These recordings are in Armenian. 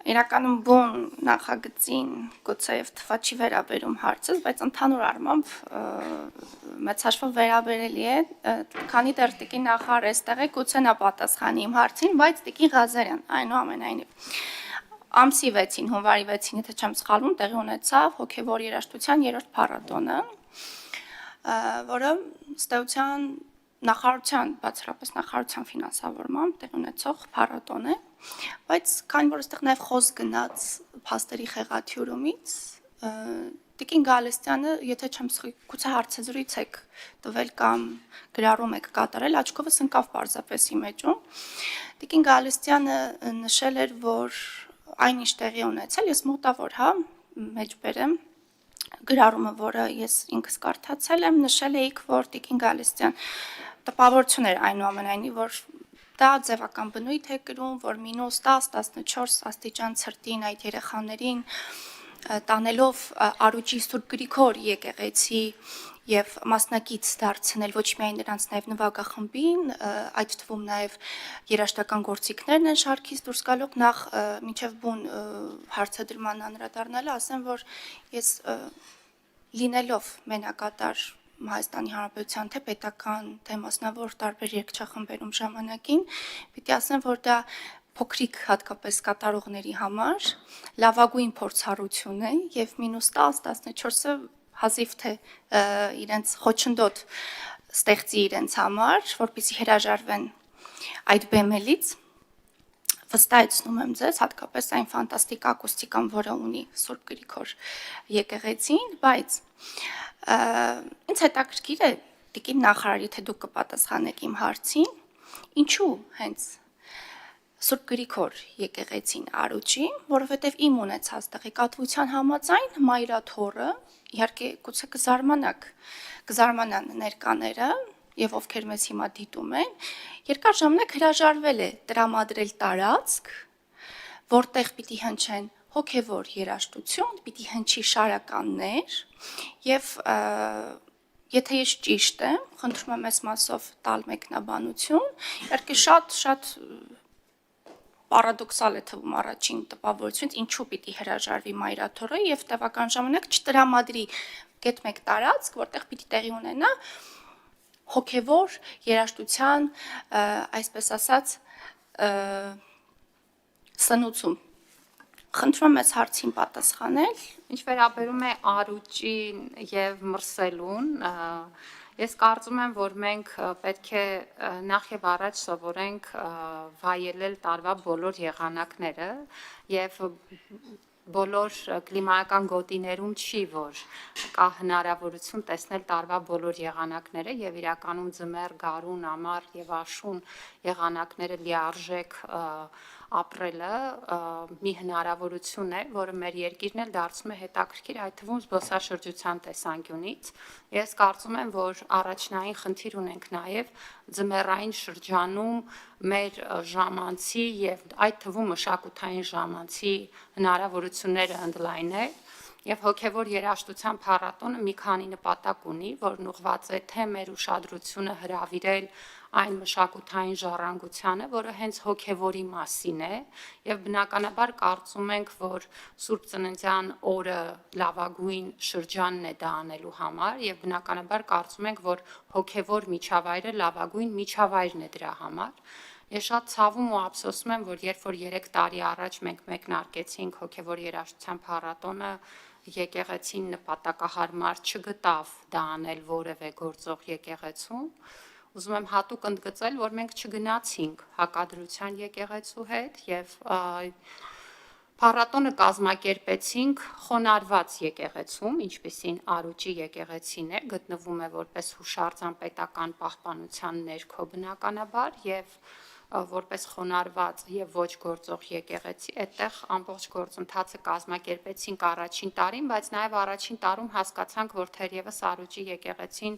իրականում բուն նախագծին գուցեև թվա չի վերաբերում հարցը, բայց ընդհանուր առմամբ մեծ հաշվով վերաբերելի է, քանի դեռ տիկին նախարար էստեղ է, գուցե նա պատասխանի իմ հարցին, բայց տիկին Ղազարյան, այնուամենայնիվ ամսի 6-ին, հունվարի 6-ին, եթե չեմ սխալվում, տեղի ունեցավ հոգևոր երաժշտության 3-րդ փառատոնը, որը ըստ էության նախարարության, բացառապես նախարարության ֆինանսավորմամբ տեղի ունեցող փառատոն է, բայց քանի որ այստեղ նաև խոսք գնաց փաստերի խեղաթյուրումից, տիկին Գալստյանը, եթե չեմ սխալվում, գուցե հարցազրույց եք տվել կամ գրառում եք կատարել, աչքովս ընկավ պարզապես իմեջում, տիկին Գալստյանը նշել էր, որ այնինչ տեղի ունեցել, ես մոտավոր, հա, մեջբերեմ գրառումը, որը ես ինքս կարդացել եմ, նշել էիք, որ տիկին Գալստյան տպավորություն էր այնուամենայնիվ, որ դա ձևական բնույթ է կրում, որ մինուս 10-14 աստիճան ցրտին այդ երեխաներին տանելով Արուջի Սուրբ Գրիգոր եկեղեցի եւ մասնակից դարձնել ոչ միայն նրանց նաեւ նվագախմբին, այդ թվում նաեւ երաժշտական գործիքներն են շարքից դուրս գալով, նախ մինչեւ բուն հարցադրման անդրադառնալը, ասեմ, որ ես լինելով մենակատար Հայաստանի Հանրապետության թե պետական, թե մասնավոր տարբեր երգչախմբերում ժամանակին, պիտի ասեմ, որ դա փոքրիկ հատկապես կատարողների համար լավագույն փորձառություն է եւ մինուս 10-14-ը հազիվ թե իրենց խոչընդոտ ստեղծի իրենց համար, որպեսզի հրաժարվեն այդ բեմելից, վստահեցնում եմ ձեզ, հատկապես այն ֆանտաստիկ ակուստիկան, որը ունի Սուրբ Գրիգոր եկեղեցին, բայց ինձ հետաքրքիր է տիկին նախարար, եթե դուք կպատասխանեք իմ հարցին, ինչու հենց Սուրբ Գրիգոր եկեղեցին Արուջի, որովհետև իմ ունեցած տեղեկատվության համաձայն մայրաթոռը, իհարկե գուցե կզարմանան ներկաները եւ ովքեր մեզ հիմա դիտում են, երկար ժամանակ հրաժարվել է տրամադրել տարածք, որտեղ պիտի հնչեն հոգևոր երաժշտություն, պիտի հնչի շարականներ եւ եթե ես ճիշտ եմ, խնդրում եմ այս մասով տալ մեկնաբանություն, իհարկե շատ պարադոքսալ է թվում առաջին տպավորությունից, ինչու պիտի հրաժարվի մայրաթոռը եւ տևական ժամանակ չտրամադրի գետ մեկ տարածք, որտեղ պիտի տեղի ունենա հոգևոր երաժշտության, այսպես ասած, սնուցում։ Խնդրում եմ այս հարցին պատասխանել։ Ինչ վերաբերում է Արուջին եւ մրսելուն, ես կարծում եմ, որ մենք պետք է նախ եւ առաջ սովորենք վայելել տարվա բոլոր եղանակները եւ բոլոր կլիմայական գոտիներում չի, որ կա հնարավորություն տեսնել տարվա բոլոր եղանակները եւ իրականում ձմեռ, գարուն, ամառ եւ աշուն եղանակները լիարժեք ապրելը մի հնարավորություն է, որը մեր երկիրն էլ դարձում է հետաքրքիր, այդ թվում զբոսաշրջության տեսանկյունից։ Ես կարծում եմ, որ առաջնային խնդիր ունենք նաև ձմեռային շրջանում մեր ժամանցի եւ այդ թվում մշակութային ժամանցի հնարավորությունները ընդլայնել եւ հոգեվոր երաժշտության փառատոնը մի քանի նպատակ ունի, որն ուղղված է թե մեր ուշադրությունը հրավիրել այն մշակութային ժառանգությանը, որը հենց հոգևորի մասին է եւ բնականաբար կարծում ենք, որ Սուրբ Ծննդյան օրը լավագույն շրջանն է դա անելու համար եւ բնականաբար կարծում ենք, որ հոգևոր միջավայրը լավագույն միջավայրն է դրա համար։ Ես շատ ցավում ու ափսոսում եմ, որ երբ որ 3 տարի առաջ մենք մեկնարկեցինք հոգևոր երաժշտության փառատոնը, եկեղեցին նպատակահարմար չգտավ դա անել որևէ գործող եկեղեցում։ Ուզում եմ հատուկ ընդգծել, որ մենք չգնացինք հակադրության եկեղեցու հետ եւ փառատոնը կազմակերպեցինք խոնարհված եկեղեցում, ինչպիսին Արուջի եկեղեցին է, գտնվում է որպես հուշարձան պետական պահպանության ներքո բնականաբար եւ որպես խոնարհված եւ ոչ գործող եկեղեցի, այդտեղ ամբողջ գործընթացը կազմակերպեցինք առաջին տարին, բայց նաեւ առաջին տարում հասկացանք, որ թերևս Արուջի եկեղեցին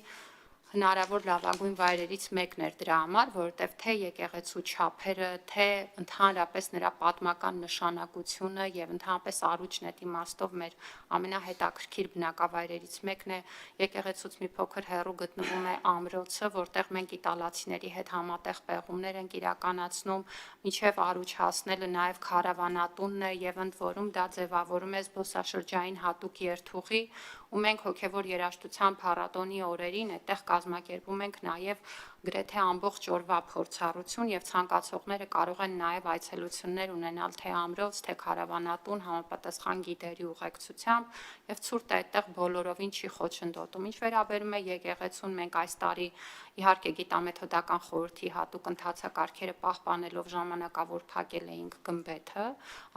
հնարավոր լավագույն վայրերից մեկն էր դրա համար, որովհետև թե եկեղեցու չափերը, թե ընդհանրապես նրա պատմական նշանակությունը եւ ընդհանրապես Արուճն այդ իմաստով մեր ամենահետաքրքիր բնակավայրերից մեկն է, եկեղեցուց մի փոքր հեռու գտնվում է ամրոցը, որտեղ մենք իտալացիների հետ համատեղ պեղումներ ենք իրականացնում, մինչև Արուճ հասնելը նաեւ քարավանատունն է եւ ընդ որում դա ձևավորում է զբոսաշրջային հատուկ երթուղի, ու մենք հոգևոր երաժշտության փառատոնի օրերին այդտեղ կազմակերպում ենք նաև գրեթե ամբողջ օրվա փորձառություն եւ ցանկացողները կարող են նաև այցելություններ ունենալ թե ամրոց, թե քարավանատուն համապատասխան գիդերի ուղեկցությամբ եւ ցուրտ այդտեղ բոլորովին չի խոչընդոտում։ Ինչ վերաբերում է եկեղեցուն, մենք այս տարի իհարկե գիտամեթոդական խորհրդի հատուկ ընթացակարգերը պահպանելով ժամանակավոր փակել էինք գմբեթը։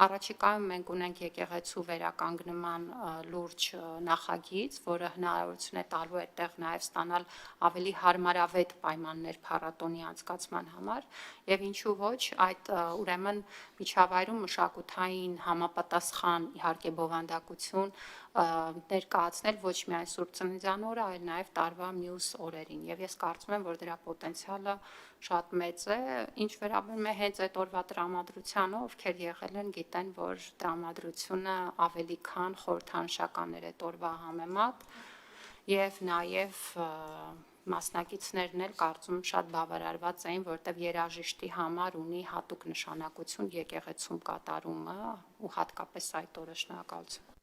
Առաջիկայում մենք ունենք եկեղեցու վերականգնման լուրջ նախագիծ, որը հնարավորություն է տալու այդտեղ նաև ստանալ ավելի հարմարավետ պայմաններ փառատոնի անցկացման համար եւ ինչու ոչ այդ ուրեմն միջավայրում մշակութային համապատասխան իհարկե բովանդակություն ներկայացնել ոչ միայն Սուրբ Ծննդյան օրը, այլ նաև տարվա մյուս օրերին եւ ես կարծում եմ, որ դրա պոտենցիալը շատ մեծ է, ինչ վերաբերում է հենց այդ օրվա տրամադրությանը, ովքեր եղել են, գիտեն, որ տրամադրությունը ավելի քան խորհրդանշական էր այդ օրվա համեմատ եւ նաեւ մասնակիցներն էլ կարծում եմ շատ բավարարված էին, որտեղ երաժիշտի համար ունի հատուկ նշանակություն եկեղեցում կատարումը ու հատկապես այդ օրը շնորհակալություն։